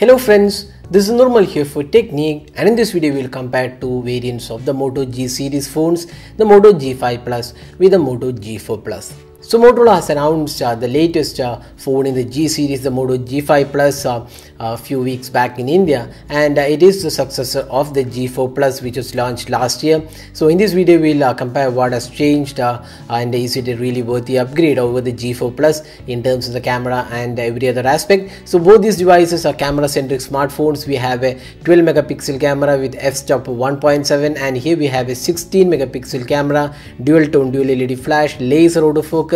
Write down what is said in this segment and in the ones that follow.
Hello friends, this is Normal here for Technique, and in this video we will compare two variants of the Moto G series phones, the Moto G5 Plus with the Moto G4 Plus. So Motorola has announced the latest phone in the G series, the Moto G5 Plus, a few weeks back in India, and it is the successor of the G4 Plus, which was launched last year. So in this video we'll compare what has changed and is it a really worthy upgrade over the G4 Plus in terms of the camera and every other aspect. So both these devices are camera centric smartphones. We have a 12 megapixel camera with f-stop 1.7, and here we have a 16 megapixel camera, dual tone dual LED flash, laser autofocus.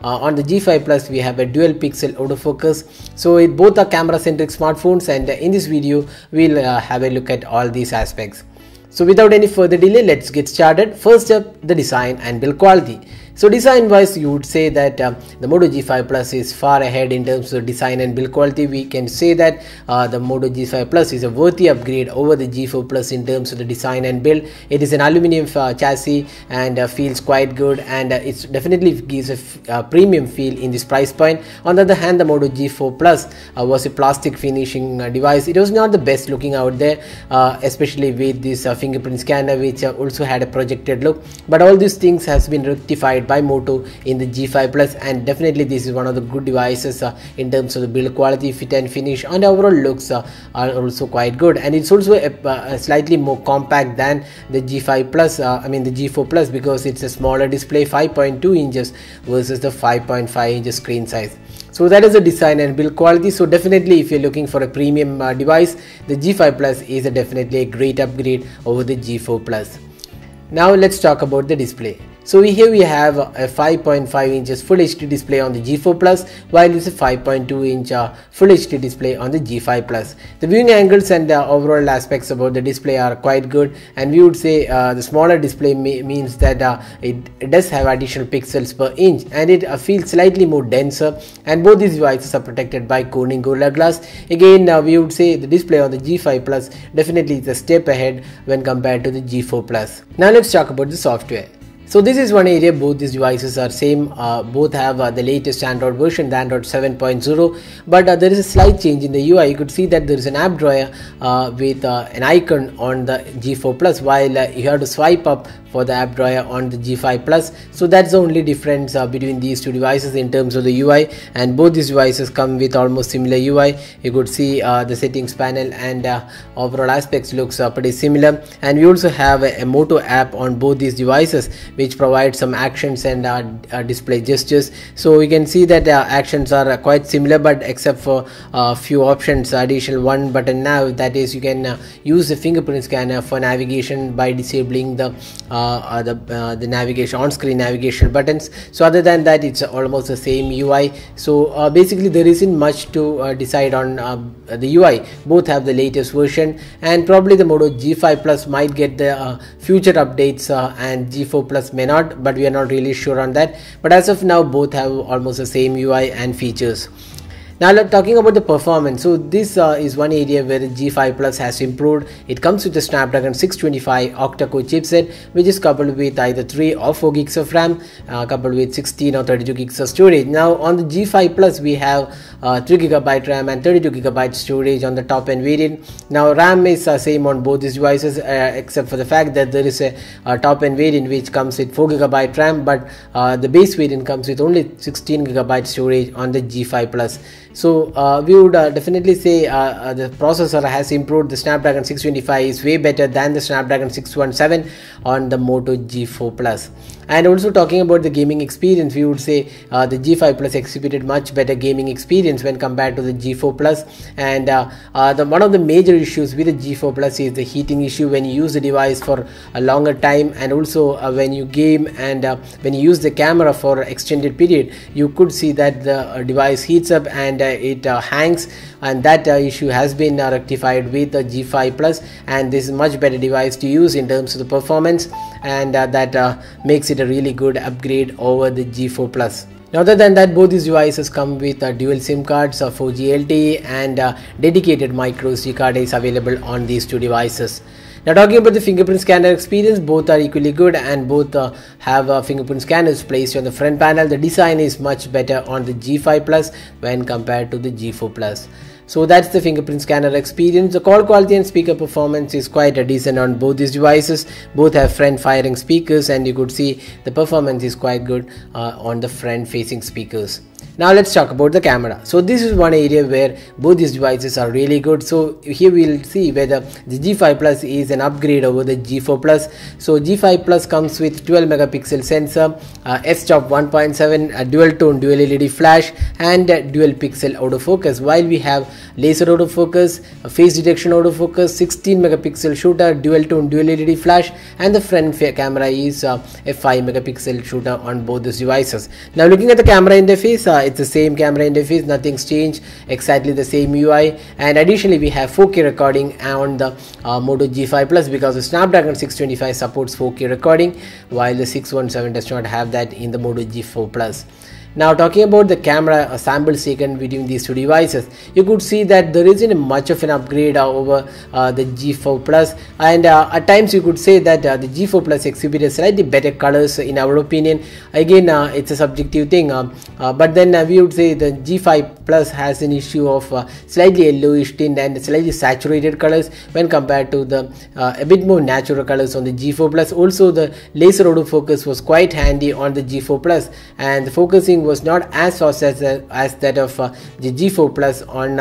On the G5 Plus we have a dual pixel autofocus. So both are camera centric smartphones, and in this video we'll have a look at all these aspects. So without any further delay, let's get started. First up, the design and build quality. So design wise, you would say that the Moto G5 Plus is far ahead in terms of design and build quality. We can say that the Moto G5 Plus is a worthy upgrade over the G4 Plus in terms of the design and build. It is an aluminum chassis and feels quite good, and it definitely gives a premium feel in this price point. On the other hand, the Moto G4 Plus was a plastic finishing device. It was not the best looking out there, especially with this fingerprint scanner, which also had a projected look. But all these things has been rectified by Moto in the G5 Plus, and definitely this is one of the good devices in terms of the build quality, fit and finish, and overall looks are also quite good. And it's also a slightly more compact than the G5 Plus, the G4 Plus, because it's a smaller display, 5.2 inches versus the 5.5 inches screen size. So that is the design and build quality. So definitely if you're looking for a premium device, the G5 Plus is definitely a great upgrade over the G4 Plus. Now let's talk about the display. So here we have a 5.5 inches Full HD display on the G4 Plus, while it's a 5.2 inch Full HD display on the G5 Plus. The viewing angles and overall aspects about the display are quite good, and we would say the smaller display means that it does have additional pixels per inch, and it feels slightly more denser, and both these devices are protected by Corning Gorilla Glass. Again, we would say the display on the G5 Plus definitely is a step ahead when compared to the G4 Plus. Now let's talk about the software. So this is one area. Both these devices are same, both have the latest Android version, the Android 7.0, but there is a slight change in the UI. You could see that there is an app drawer with an icon on the G4 Plus, while you have to swipe up for the app drawer on the G5 Plus. So that's the only difference between these two devices in terms of the UI, and both these devices come with almost similar UI. You could see the settings panel and overall aspects looks pretty similar, and we also have a Moto app on both these devices, which provides some actions and display gestures. So we can see that actions are quite similar, but except for a few options, additional one button now, that is you can use the fingerprint scanner for navigation by disabling the navigation on-screen navigation buttons. So other than that, it's almost the same UI. So basically there isn't much to decide on the UI. Both have the latest version, and probably the Moto G5 Plus might get the future updates and G4 Plus may not, but we are not really sure on that. But as of now, both have almost the same UI and features. Now talking about the performance, so this is one area where the G5 Plus has improved. It comes with the Snapdragon 625 octa-core chipset, which is coupled with either 3 or 4 gigs of RAM, coupled with 16 or 32 gigs of storage. Now on the G5 Plus we have 3 GB RAM and 32 GB storage on the top end variant. Now RAM is same on both these devices, except for the fact that there is a top end variant which comes with 4 GB RAM, but the base variant comes with only 16 GB storage on the G5 Plus. So we would definitely say the processor has improved. The Snapdragon 625 is way better than the Snapdragon 617 on the Moto G4 Plus. And also talking about the gaming experience, we would say the G5 Plus exhibited much better gaming experience when compared to the G4 Plus. And one of the major issues with the G4 Plus is the heating issue when you use the device for a longer time, and also when you game and when you use the camera for extended period, you could see that the device heats up and it hangs, and that issue has been rectified with the G5 Plus, and this is much better device to use in terms of the performance, and that makes it a really good upgrade over the G4 Plus. Now, other than that, both these devices come with dual SIM cards, 4G LTE, and dedicated micro SD card is available on these two devices. Now talking about the fingerprint scanner experience, both are equally good, and both have fingerprint scanners placed on the front panel. The design is much better on the G5 Plus when compared to the G4 Plus. So that's the fingerprint scanner experience. The call quality and speaker performance is quite decent on both these devices. Both have front firing speakers, and you could see the performance is quite good on the front facing speakers. Now let's talk about the camera. So this is one area where both these devices are really good. So here we'll see whether the G5 Plus is an upgrade over the G4 Plus. So G5 Plus comes with 12 megapixel sensor, f-stop 1.7, dual tone dual LED flash, and dual pixel autofocus, while we have laser autofocus, face detection autofocus, 16 megapixel shooter, dual tone dual LED flash, and the front camera is a 5 megapixel shooter on both these devices. Now looking at the camera interface, it's the same camera interface, nothing's changed, exactly the same UI, and additionally we have 4K recording on the Moto G5 Plus, because the Snapdragon 625 supports 4K recording, while the 617 does not have that in the Moto G4 Plus. Now talking about the camera samples taken between these two devices, you could see that there isn't much of an upgrade over the G4 Plus, and at times you could say that the G4 Plus exhibited slightly better colors in our opinion. Again, it's a subjective thing, but then we would say the G5 Plus has an issue of slightly yellowish tint and slightly saturated colors when compared to the a bit more natural colors on the G4 Plus. Also, the laser autofocus was quite handy on the G4 Plus, and the focusing was not as fast as that of the G4 Plus on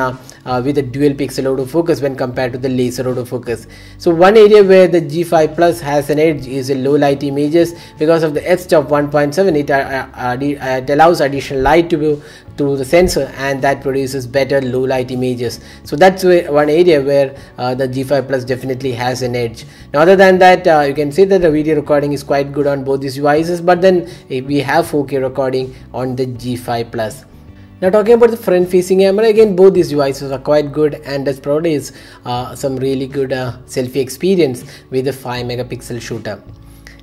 with a dual pixel autofocus when compared to the laser autofocus. So one area where the G5 Plus has an edge is in low light images. Because of the f-stop 1.7, it allows additional light to the sensor, and that produces better low light images. So that's one area where the G5 Plus definitely has an edge. Now other than that, you can say that the video recording is quite good on both these devices, but then we have 4K recording on the G5 Plus. Now talking about the front facing camera, again both these devices are quite good and does produce some really good selfie experience with a 5 megapixel shooter.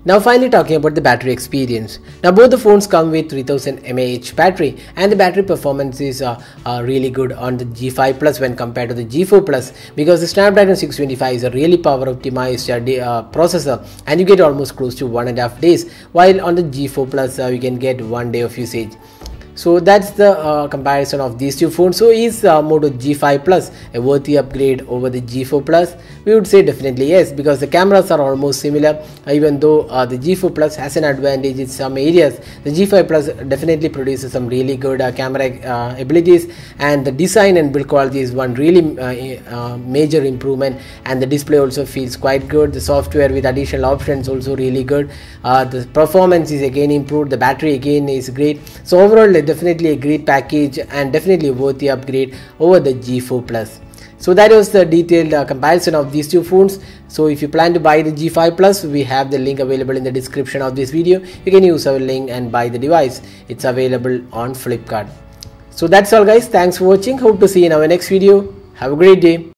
Now finally talking about the battery experience. Now both the phones come with 3000 mAh battery, and the battery performance is really good on the G5 Plus when compared to the G4 Plus, because the Snapdragon 625 is a really power optimized processor, and you get almost close to 1.5 days, while on the G4 Plus you can get 1 day of usage. So that's the comparison of these two phones. So is Moto G5 Plus a worthy upgrade over the G4 Plus? We would say definitely yes, because the cameras are almost similar. Even though the G4 Plus has an advantage in some areas, the G5 Plus definitely produces some really good camera abilities, and the design and build quality is one really major improvement, and the display also feels quite good. The software with additional options also really good. The performance is again improved, the battery again is great. So overall definitely a great package, and definitely a worthy upgrade over the G4 Plus. So that was the detailed comparison of these two phones. So if you plan to buy the G5 Plus, we have the link available in the description of this video. You can use our link and buy the device. It's available on Flipkart. So that's all guys, thanks for watching. Hope to see you in our next video. Have a great day.